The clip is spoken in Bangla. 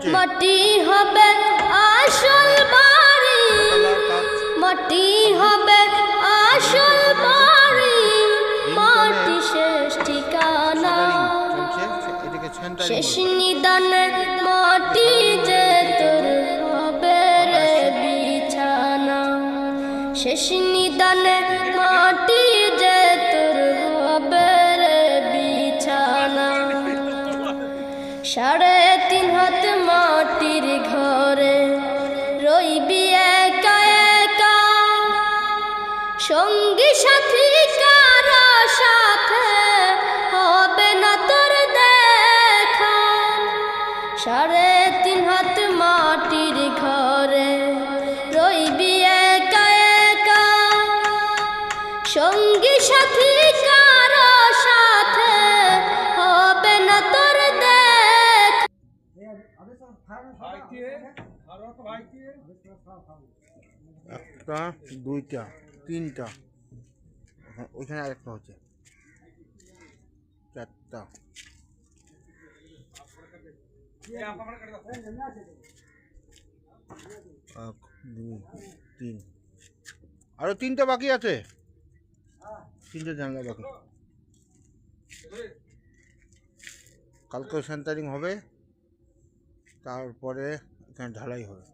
মাটি হবে আসল বাড়ি, মাটি হবে আসল বাড়ি, মাটি শেষ ঠিকানা, শেষ নিদানে মাটি যে তোর হবে রে বিছানা, শেষ নিদানে মাটি যে তোর হবে রে বিছানা। 3.5 হাত মাটির ঘরে রইবি একা একা, সঙ্গী সাথী কারো সাথে হবে না তোর দেখা। 3.5 হাত মাটির ঘরে রইবি একা একা, সঙ্গী সাথী কারো সাথে হবে না তোর একটা, দুইটা, তিনটা, ওইখানে আরেকটা হচ্ছে, 4টা, 1, 2, 3, আরো 3টা বাকি আছে, 3টে জানলা বাকি। কালকে সেন্টারিং হবে, তারপরে এখানে ঢালাই হবে।